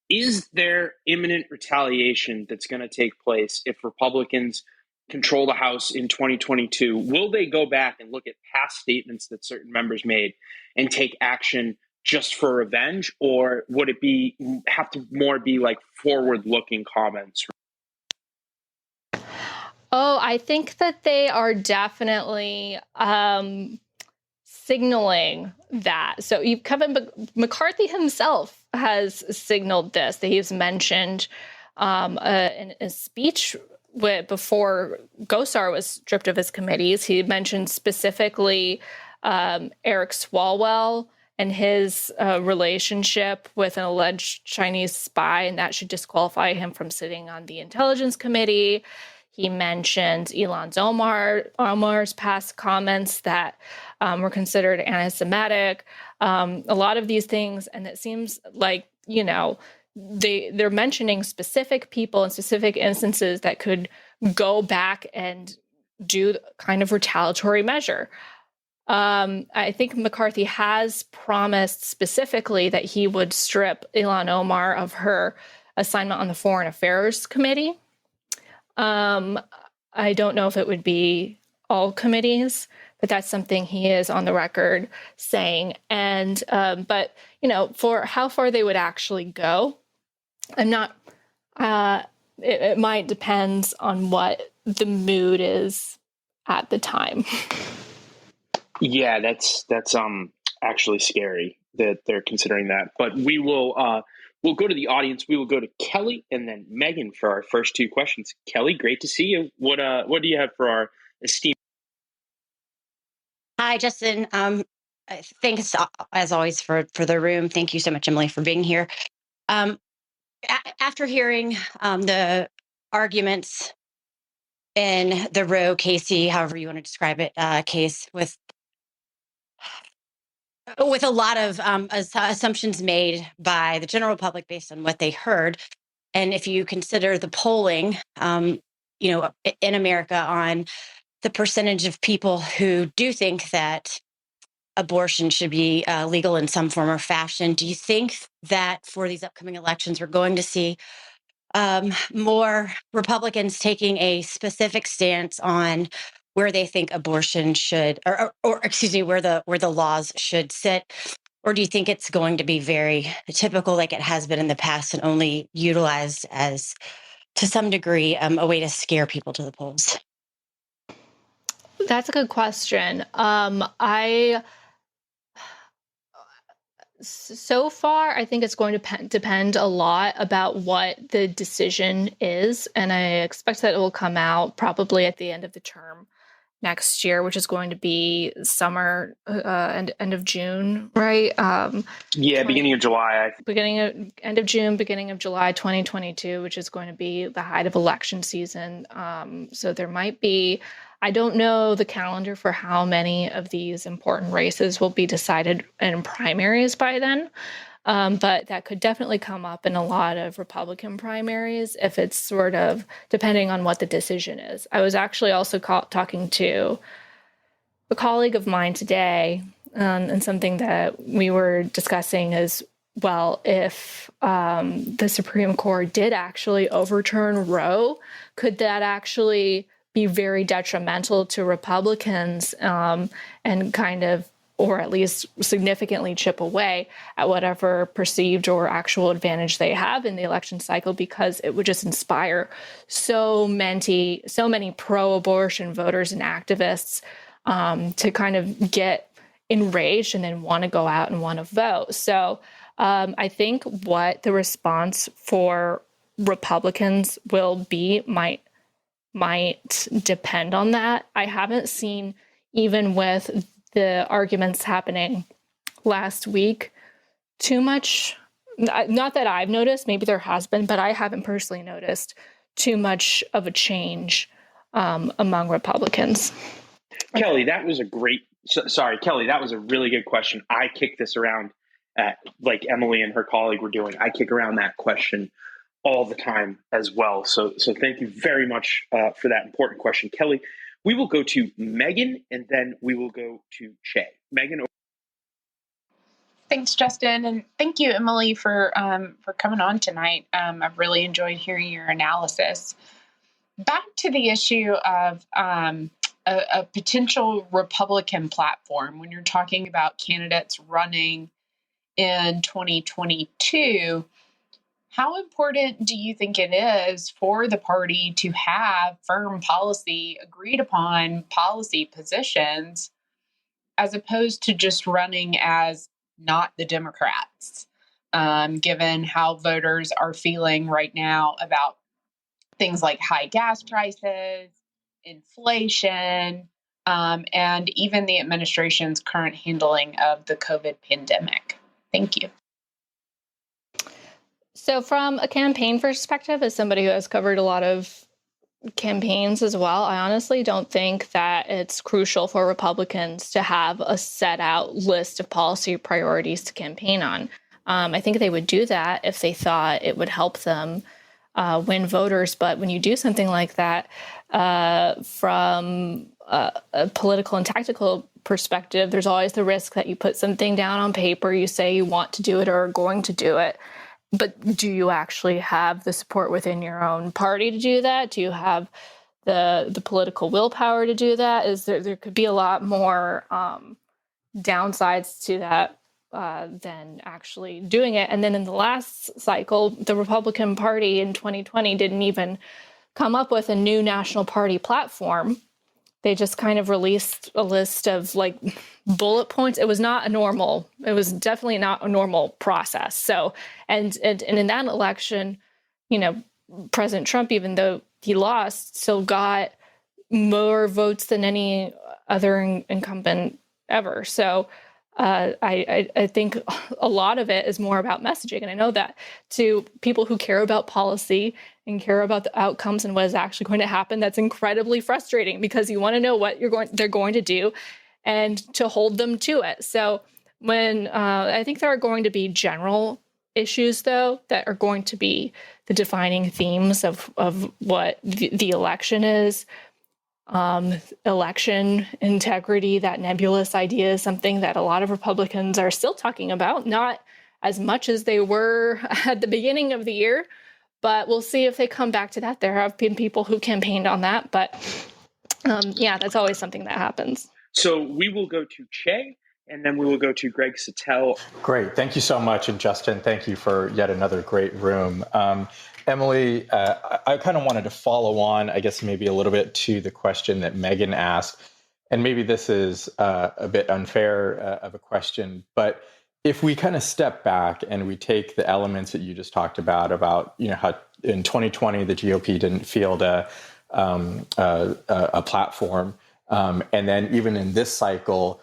Is there imminent retaliation that's going to take place if Republicans control the House in 2022? Will they go back and look at past statements that certain members made and take action just for revenge, or would it have to more be like forward-looking comments? Oh, I think that they are definitely signaling that. So Kevin McCarthy himself has signaled this, that he's mentioned in a speech before Gosar was stripped of his committees. He mentioned specifically Eric Swalwell and his relationship with an alleged Chinese spy, and that should disqualify him from sitting on the Intelligence Committee. He mentioned Elon Omar's past comments that were considered anti-Semitic, a lot of these things, and it seems like, they're mentioning specific people and specific instances that could go back and do kind of retaliatory measure. I think McCarthy has promised specifically that he would strip Ilhan Omar of her assignment on the Foreign Affairs Committee. I don't know if it would be all committees, but that's something he is on the record saying. And but for how far they would actually go, I'm not. It might depend on what the mood is at the time. Yeah, that's actually scary that they're considering that. But we'll go to the audience. We will go to Kelly and then Megan for our first two questions. Kelly, great to see you. What do you have for our esteemed? Hi, Justin. Thanks as always for the room. Thank you so much, Emily, for being here. After hearing the arguments in the Roe Casey, however you want to describe it, case with a lot of assumptions made by the general public based on what they heard, and if you consider the polling, in America on the percentage of people who do think that abortion should be legal in some form or fashion, do you think that for these upcoming elections, we're going to see more Republicans taking a specific stance on where they think abortion should, or excuse me, where the laws should sit? Or do you think it's going to be very typical like it has been in the past and only utilized as, to some degree, a way to scare people to the polls? That's a good question. So far, I think it's going to depend a lot about what the decision is, and I expect that it will come out probably at the end of the term next year, which is going to be summer and end of June, right? Beginning of July. End of June, beginning of July 2022, which is going to be the height of election season. So there might be, I don't know the calendar for how many of these important races will be decided in primaries by then. But that could definitely come up in a lot of Republican primaries if it's sort of depending on what the decision is. I was actually also talking to a colleague of mine today, and something that we were discussing is, well, if the Supreme Court did actually overturn Roe, could that actually be very detrimental to Republicans and kind of, or at least significantly chip away at whatever perceived or actual advantage they have in the election cycle, because it would just inspire so many pro-abortion voters and activists to kind of get enraged and then want to go out and want to vote. So I think what the response for Republicans will be might depend on that. I haven't seen, even with the arguments happening last week, too much, not that I've noticed, maybe there has been, but I haven't personally noticed too much of a change among Republicans. Kelly, that was a really good question. I kick this around like Emily and her colleague were doing. I kick around that question all the time as well. So thank you very much for that important question, Kelly. We will go to Megan, and then we will go to Che. Megan. Thanks, Justin, and thank you, Emily, for coming on tonight. I've really enjoyed hearing your analysis. Back to the issue of a potential Republican platform when you're talking about candidates running in 2022. How important do you think it is for the party to have firm policy, agreed upon policy positions, as opposed to just running as not the Democrats, given how voters are feeling right now about things like high gas prices, inflation, and even the administration's current handling of the COVID pandemic? Thank you. So from a campaign perspective, as somebody who has covered a lot of campaigns as well, I honestly don't think that it's crucial for Republicans to have a set out list of policy priorities to campaign on. I think they would do that if they thought it would help them win voters. But when you do something like that, from a political and tactical perspective, there's always the risk that you put something down on paper, you say you want to do it or are going to do it. But do you actually have the support within your own party to do that? Do you have the political willpower to do that? There could be a lot more downsides to that than actually doing it. And then in the last cycle, the Republican Party in 2020 didn't even come up with a new national party platform. They just kind of released a list of like bullet points. It was definitely not a normal process. So, and in that election, President Trump, even though he lost, still got more votes than any other incumbent ever. So I think a lot of it is more about messaging. And I know that to people who care about policy and care about the outcomes and what is actually going to happen, that's incredibly frustrating because you want to know what they're going to do and to hold them to it. So when I think there are going to be general issues, though, that are going to be the defining themes of what the election is. Election integrity, that nebulous idea, is something that a lot of Republicans are still talking about, not as much as they were at the beginning of the year, but we'll see if they come back to that. There have been people who campaigned on that, but that's always something that happens. So we will go to Che, and then we will go to Greg Sattel. Great. Thank you so much. And Justin, thank you for yet another great room. Emily, I kind of wanted to follow on, I guess, maybe a little bit to the question that Megan asked. And maybe this is a bit unfair of a question, but if we kind of step back and we take the elements that you just talked about how in 2020 the GOP didn't field a platform, and then even in this cycle,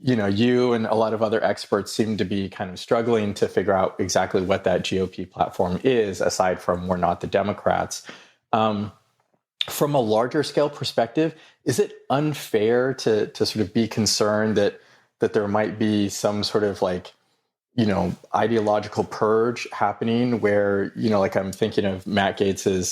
you and a lot of other experts seem to be kind of struggling to figure out exactly what that GOP platform is, aside from we're not the Democrats. From a larger scale perspective, is it unfair to sort of be concerned that there might be some sort of ideological purge happening where, like I'm thinking of Matt Gaetz's,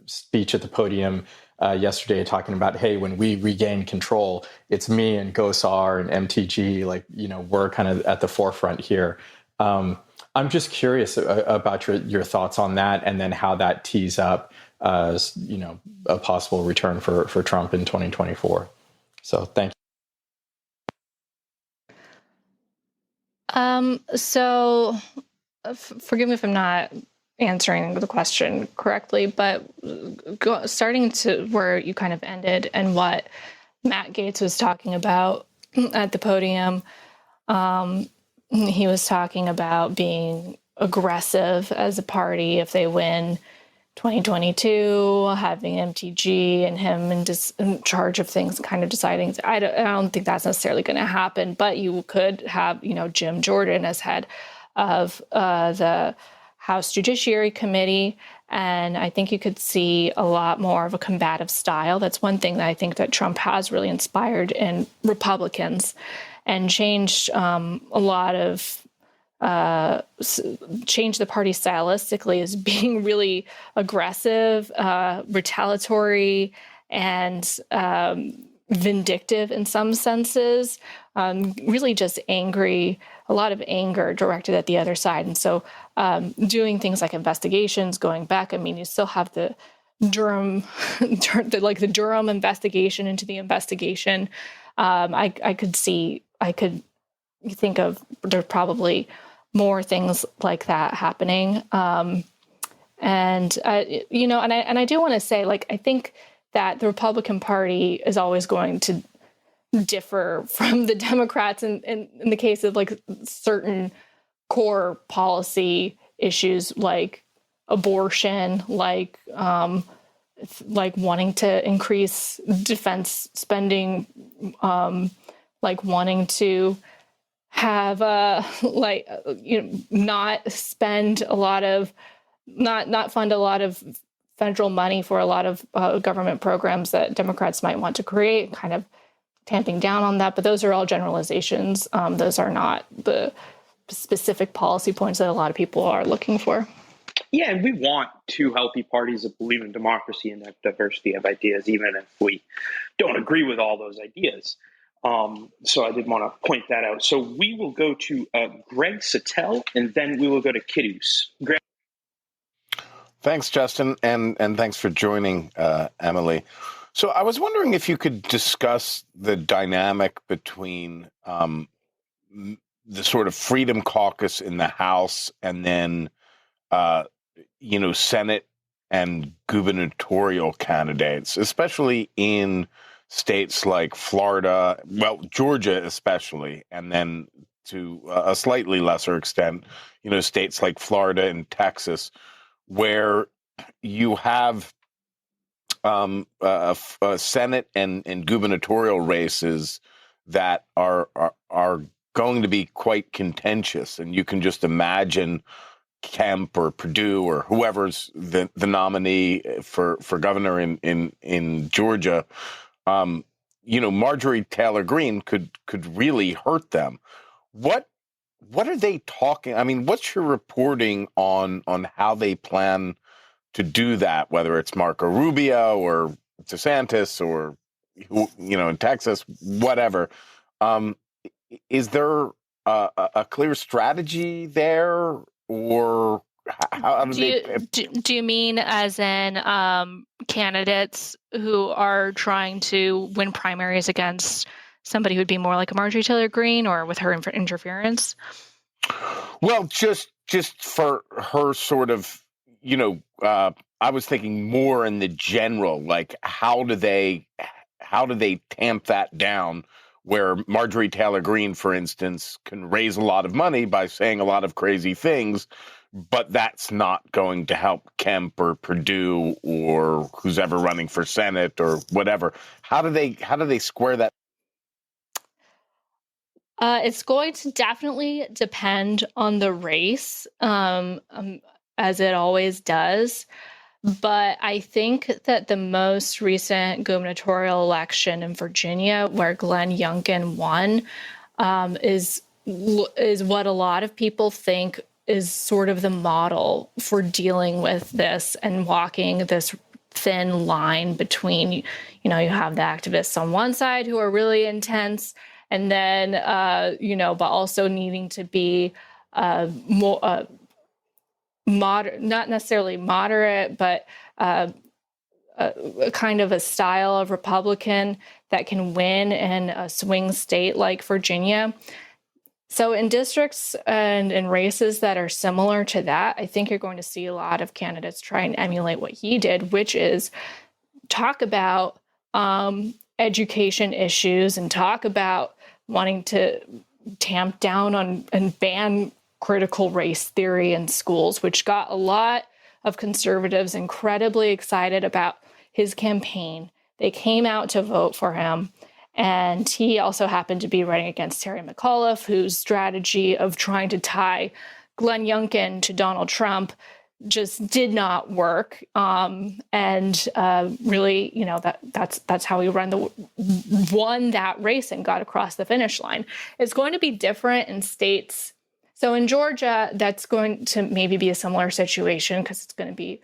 speech at the podium yesterday talking about, hey, when we regain control, it's me and Gosar and MTG, we're kind of at the forefront here. I'm just curious about your thoughts on that, and then how that tees up, a possible return for Trump in 2024. So thank you. So forgive me if I'm not answering the question correctly, but starting to where you kind of ended and what Matt Gaetz was talking about at the podium, he was talking about being aggressive as a party if they win 2022, having MTG and him in charge of things, kind of deciding. I don't think that's necessarily going to happen, but you could have, Jim Jordan as head of the House Judiciary Committee, and I think you could see a lot more of a combative style. That's one thing that I think that Trump has really inspired in Republicans and changed a lot of change the party stylistically as being really aggressive, retaliatory, and vindictive in some senses, really just angry, a lot of anger directed at the other side. And so doing things like investigations, going back, you still have the Durham, the Durham investigation into the investigation. I could think of there's probably more things like that happening. And I do want to say, I think that the Republican Party is always going to differ from the Democrats in the case of certain core policy issues like abortion, wanting to increase defense spending, wanting to have not spend a lot of not fund a lot of federal money for a lot of government programs that Democrats might want to create, kind of tamping down on that. But those are all generalizations. Those are not the specific policy points that a lot of people are looking for. Yeah, and we want two healthy parties that believe in democracy and that diversity of ideas, even if we don't agree with all those ideas. So I did want to point that out. So we will go to Greg Sattel, and then we will go to Kidus. Greg. Thanks, Justin, and thanks for joining, Emily. So I was wondering if you could discuss the dynamic between the sort of Freedom Caucus in the House and then, Senate and gubernatorial candidates, especially in states like Florida, Georgia especially, and then to a slightly lesser extent, states like Florida and Texas, where you have Senate and gubernatorial races that are going to be quite contentious, and you can just imagine Kemp or Perdue or whoever's the nominee for governor in Georgia. Marjorie Taylor Greene could really hurt them. What are they talking? What's your reporting on how they plan to do that, whether it's Marco Rubio or DeSantis or, in Texas, whatever? Is there a clear strategy there, or how do you mean as in candidates who are trying to win primaries against somebody who would be more like a Marjorie Taylor Greene, or with her interference? Well, just for her sort of, I was thinking more in the general, how do they tamp that down where Marjorie Taylor Greene, for instance, can raise a lot of money by saying a lot of crazy things, but that's not going to help Kemp or Perdue or who's ever running for Senate or whatever. How do they square that? It's going to definitely depend on the race, as it always does. But I think that the most recent gubernatorial election in Virginia, where Glenn Youngkin won, is what a lot of people think is sort of the model for dealing with this and walking this thin line between, you have the activists on one side who are really intense, and then, but also needing to be more not necessarily moderate, but a kind of a style of Republican that can win in a swing state like Virginia. So in districts and in races that are similar to that, I think you're going to see a lot of candidates try and emulate what he did, which is talk about education issues and talk about wanting to tamp down on and ban critical race theory in schools, which got a lot of conservatives incredibly excited about his campaign. They came out to vote for him. And he also happened to be running against Terry McAuliffe, whose strategy of trying to tie Glenn Youngkin to Donald Trump just did not work. Really, that's how he won that race and got across the finish line. It's going to be different in states. So in Georgia, that's going to maybe be a similar situation because it's going to be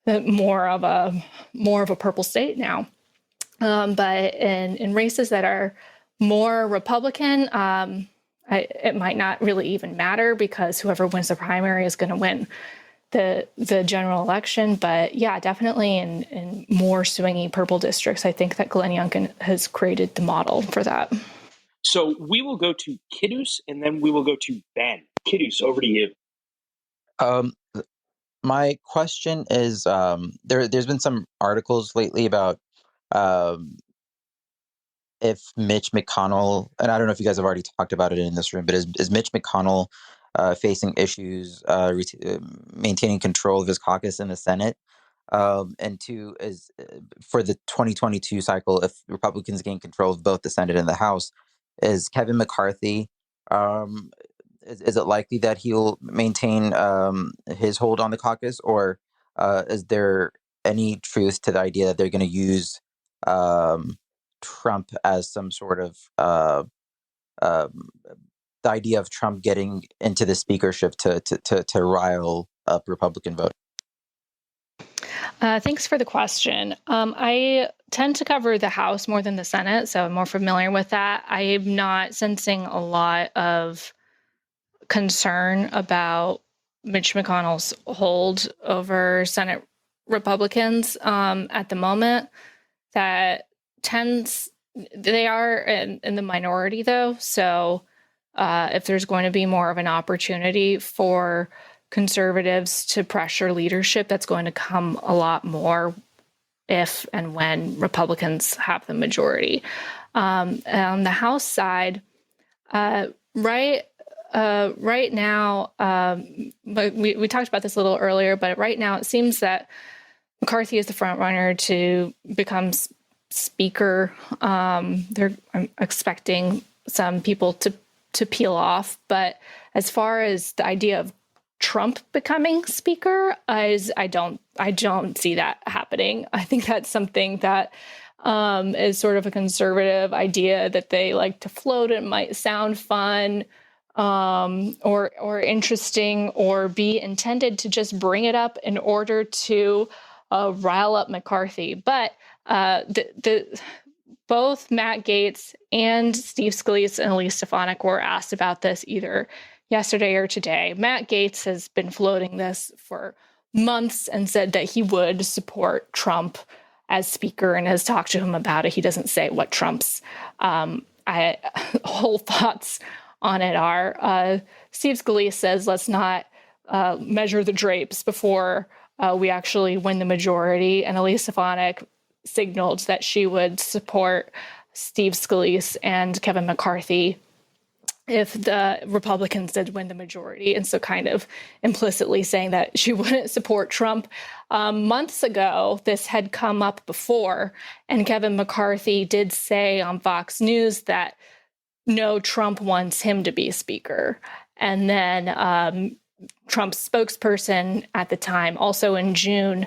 more of a purple state now. But in races that are more Republican, it might not really even matter because whoever wins the primary is going to win the general election. But yeah, definitely in more swingy purple districts, I think that Glenn Youngkin has created the model for that. So we will go to Kidus and then we will go to Ben. Kidus, over to you. My question is, there's been some articles lately about if Mitch McConnell, and I don't know if you guys have already talked about it in this room, but is Mitch McConnell facing issues maintaining control of his caucus in the Senate? And two, is for the 2022 cycle, if Republicans gain control of both the Senate and the House, is Kevin McCarthy, is it likely that he'll maintain his hold on the caucus, or is there any truth to the idea that they're going to use Trump as some sort of the idea of Trump getting into the speakership to rile up Republican vote? Thanks for the question. I tend to cover the House more than the Senate, so I'm more familiar with that. I'm not sensing a lot of concern about Mitch McConnell's hold over Senate Republicans at the moment. They are in the minority, though. So if there's going to be more of an opportunity for conservatives to pressure leadership, that's going to come a lot more if and when Republicans have the majority. On the House side, right now, but we talked about this a little earlier, but right now it seems that McCarthy is the front runner to become speaker. I'm expecting some people to peel off, but as far as the idea of Trump becoming speaker, I don't see that happening. I think that's something that is sort of a conservative idea that they like to float. It might sound fun or interesting, or be intended to just bring it up in order to rile up McCarthy. But both Matt Gaetz and Steve Scalise and Elise Stefanik were asked about this either yesterday or today. Matt Gaetz has been floating this for months and said that he would support Trump as speaker and has talked to him about it. He doesn't say what Trump's whole thoughts on it are. Steve Scalise says, let's not measure the drapes before we actually win the majority. And Elise Stefanik signaled that she would support Steve Scalise and Kevin McCarthy if the Republicans did win the majority. And so kind of implicitly saying that she wouldn't support Trump. Months ago, this had come up before, and Kevin McCarthy did say on Fox News that no, Trump wants him to be speaker. And then Trump's spokesperson at the time, also in June,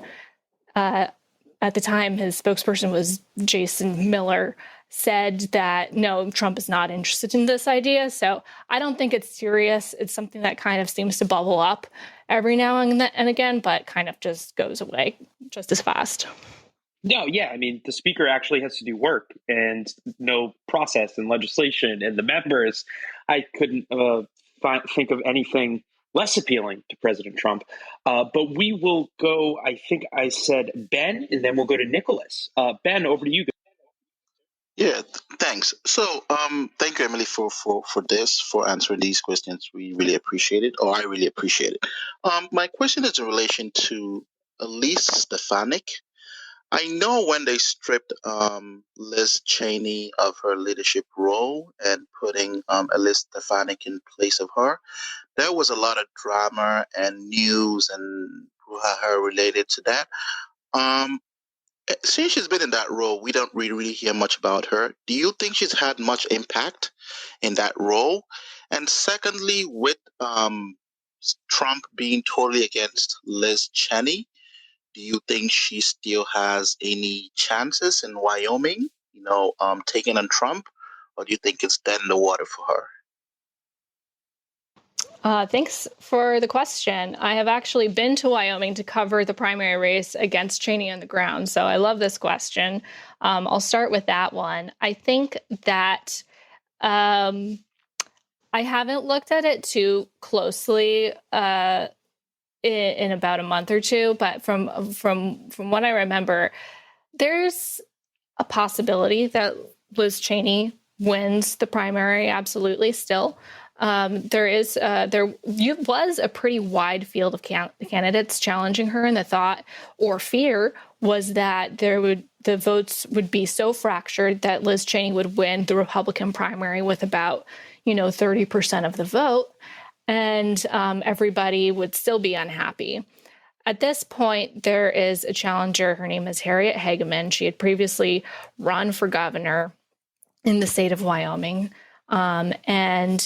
at the time, his spokesperson was Jason Miller, said that, no, Trump is not interested in this idea. So I don't think it's serious. It's something that kind of seems to bubble up every now and again, but kind of just goes away just as fast. No, yeah. I mean, the speaker actually has to do work and no process and legislation and the members. I couldn't think of anything less appealing to President Trump. But we will go, I think I said Ben, and then we'll go to Nicholas. Ben, over to you. Yeah, thanks. So, thank you, Emily, for answering these questions. We really appreciate it, or I really appreciate it. My question is in relation to Elise Stefanik. I know when they stripped Liz Cheney of her leadership role and putting Elise Stefanik in place of her, there was a lot of drama and news and brouhaha related to that. Since she's been in that role, we don't really hear much about her. Do you think she's had much impact in that role? And secondly, with Trump being totally against Liz Cheney, do you think she still has any chances in Wyoming, taking on Trump? Or do you think it's dead in the water for her? Thanks for the question. I have actually been to Wyoming to cover the primary race against Cheney on the ground. So I love this question. I'll start with that one. I think that I haven't looked at it too closely in about a month or two, but from what I remember, there's a possibility that Liz Cheney wins the primary. Absolutely, still. There was a pretty wide field of candidates challenging her, and the thought or fear was that the votes would be so fractured that Liz Cheney would win the Republican primary with about 30% of the vote, and everybody would still be unhappy. At this point, there is a challenger. Her name is Harriet Hageman. She had previously run for governor in the state of Wyoming. And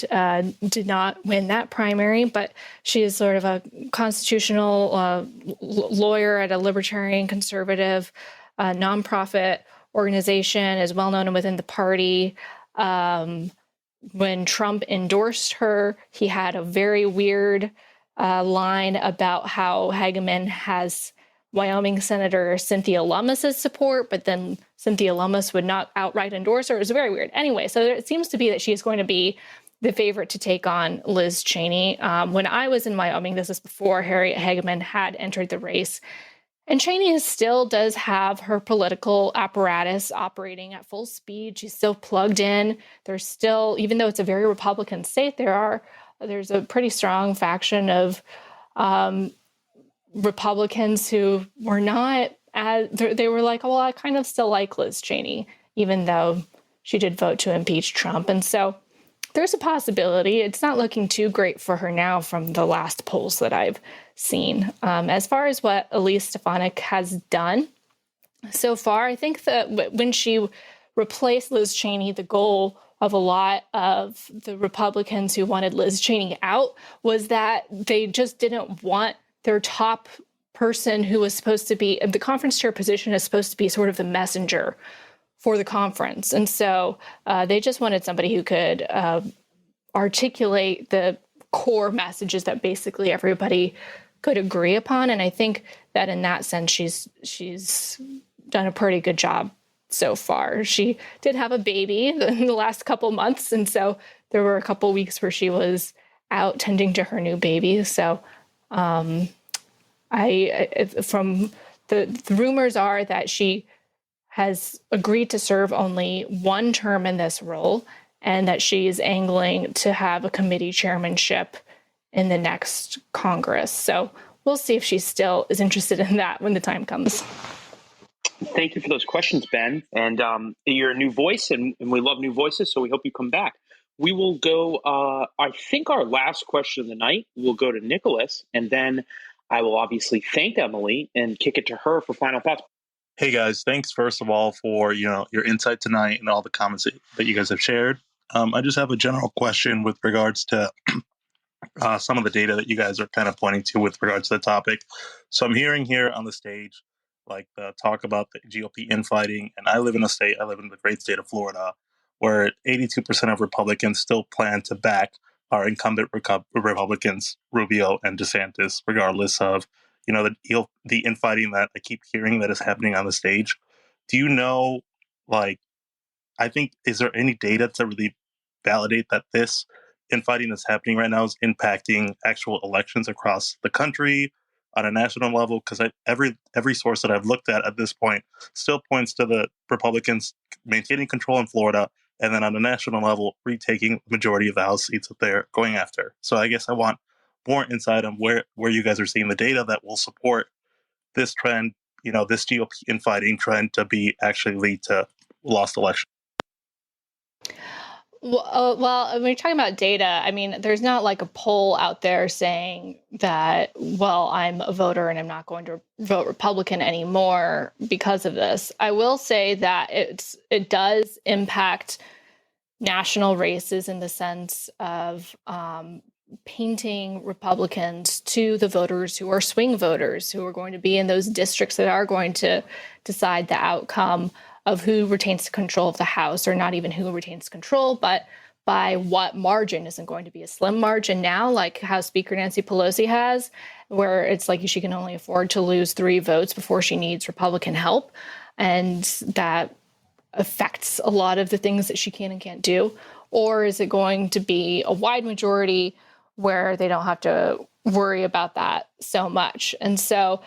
did not win that primary, but she is sort of a constitutional lawyer at a libertarian conservative nonprofit organization, is well known within the party. When Trump endorsed her, he had a very weird line about how Hageman has Wyoming Senator Cynthia Lummis's support, but then Cynthia Lummis would not outright endorse her. It was very weird. Anyway, so it seems to be that she is going to be the favorite to take on Liz Cheney. When I was in Wyoming, this is before Harriet Hageman had entered the race. And Cheney still does have her political apparatus operating at full speed. She's still plugged in. There's still, even though it's a very Republican state, there's a pretty strong faction of Republicans who were not they were like, well, I kind of still like Liz Cheney, even though she did vote to impeach Trump. And so there's a possibility. It's not looking too great for her now from the last polls that I've seen. As far as what Elise Stefanik has done so far, I think that when she replaced Liz Cheney, the goal of a lot of the Republicans who wanted Liz Cheney out was that they just didn't want their top person who was supposed to be, the conference chair position is supposed to be sort of the messenger for the conference. And so they just wanted somebody who could articulate the core messages that basically everybody could agree upon. And I think that in that sense, she's done a pretty good job so far. She did have a baby in the last couple months. And so there were a couple weeks where she was out tending to her new baby. So from the rumors are that she has agreed to serve only one term in this role, and that she is angling to have a committee chairmanship in the next Congress. So we'll see if she still is interested in that when the time comes. Thank you for those questions, Ben. And you're a new voice, and we love new voices, so we hope you come back. We will go, I think our last question of the night will go to Nicholas, and then I will obviously thank Emily and kick it to her for final thoughts. Hey guys, thanks first of all for your insight tonight and all the comments that you guys have shared. I just have a general question with regards to some of the data that you guys are kind of pointing to with regards to the topic. So I'm hearing here on the stage, like the talk about the GOP infighting, and I live in the great state of Florida, where 82% of Republicans still plan to back our incumbent Republicans, Rubio and DeSantis, regardless of the infighting that I keep hearing that is happening on the stage. Do you know, is there any data to really validate that this infighting that's happening right now is impacting actual elections across the country on a national level? Because every source that I've looked at this point still points to the Republicans maintaining control in Florida, and then on a national level, retaking the majority of the House seats that they're going after. So I guess I want more insight on where you guys are seeing the data that will support this trend, this GOP infighting trend to be actually lead to lost election. Well, when you're talking about data, I mean, there's not like a poll out there saying that, well, I'm a voter and I'm not going to vote Republican anymore because of this. I will say that it does impact national races in the sense of painting Republicans to the voters who are swing voters, who are going to be in those districts that are going to decide the outcome of who retains control of the House, or not even who retains control, but by what margin. Isn't going to be a slim margin now, like House Speaker Nancy Pelosi has, where it's like she can only afford to lose 3 votes before she needs Republican help. And that affects a lot of the things that she can and can't do. Or is it going to be a wide majority where they don't have to worry about that so much? And so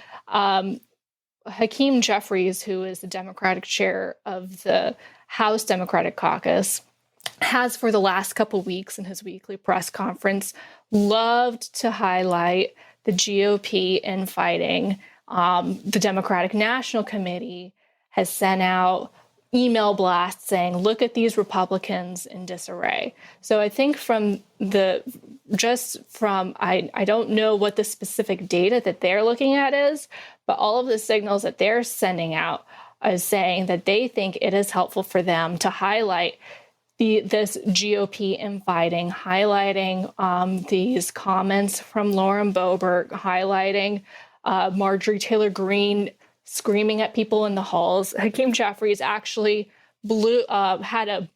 Hakeem Jeffries, who is the Democratic chair of the House Democratic Caucus, has for the last couple weeks in his weekly press conference loved to highlight the GOP infighting. The Democratic National Committee has sent out email blasts saying, look at these Republicans in disarray. So I think I don't know what the specific data that they're looking at is, but all of the signals that they're sending out is saying that they think it is helpful for them to highlight this GOP infighting, highlighting these comments from Lauren Boebert, highlighting Marjorie Taylor Greene screaming at people in the halls. Hakeem Jeffries actually had a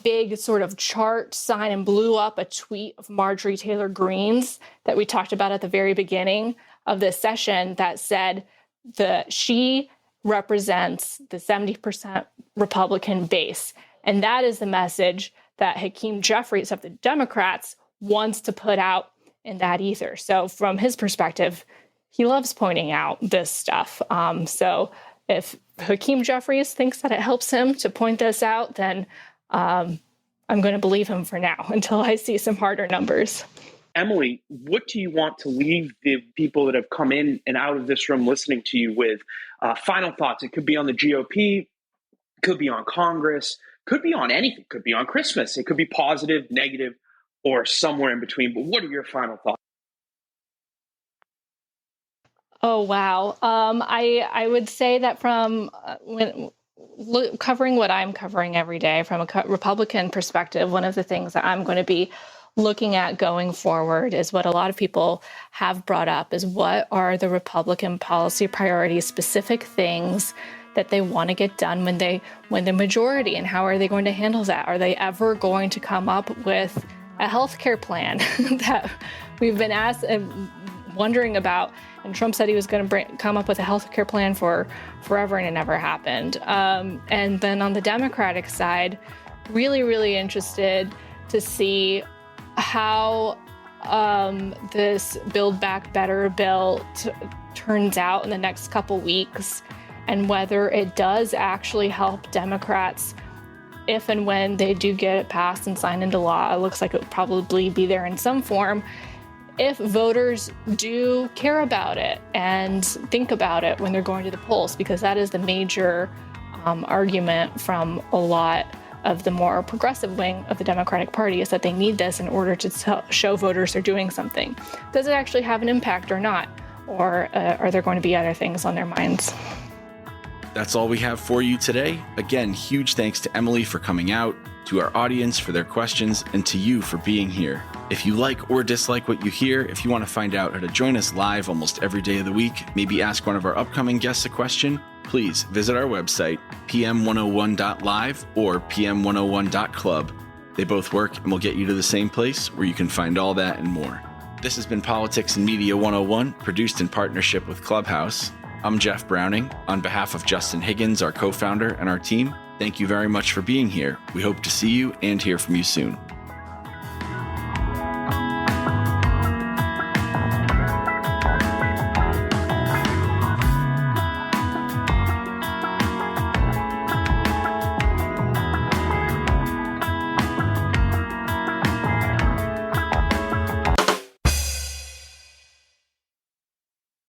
big sort of chart sign and blew up a tweet of Marjorie Taylor Greene's that we talked about at the very beginning of this session that said that she represents the 70% Republican base. And that is the message that Hakeem Jeffries of the Democrats wants to put out in that ether. So from his perspective, he loves pointing out this stuff. So if Hakeem Jeffries thinks that it helps him to point this out, then I'm going to believe him for now until I see some harder numbers. Emily, what do you want to leave the people that have come in and out of this room listening to you with? Final thoughts. It could be on the GOP, could be on Congress, could be on anything, could be on Christmas. It could be positive, negative, or somewhere in between. But what are your final thoughts? Oh, wow. I would say that from covering what I'm covering every day from a Republican perspective, one of the things that I'm going to be looking at going forward is what a lot of people have brought up is what are the Republican policy priorities, specific things that they want to get done when they win the majority, and how are they going to handle that? Are they ever going to come up with a healthcare plan that we've been asked and wondering about? And Trump said he was going to come up with a healthcare plan for forever, and it never happened. And then on the Democratic side, really, really interested to see how this Build Back Better bill turns out in the next couple weeks, and whether it does actually help Democrats if and when they do get it passed and signed into law. It looks like it would probably be there in some form. if voters do care about it and think about it when they're going to the polls, because that is the major argument from a lot of the more progressive wing of the Democratic Party, is that they need this in order to show voters they're doing something. Does it actually have an impact or not? Or are there going to be other things on their minds? That's all we have for you today. Again, huge thanks to Emily for coming out, to our audience for their questions, and to you for being here. If you like or dislike what you hear, if you want to find out how to join us live almost every day of the week, maybe ask one of our upcoming guests a question, please visit our website, pm101.live or pm101.club. They both work and will get you to the same place where you can find all that and more. This has been Politics and Media 101, produced in partnership with Clubhouse. I'm Jeff Browning. On behalf of Justin Higgins, our co-founder, and our team, thank you very much for being here. We hope to see you and hear from you soon.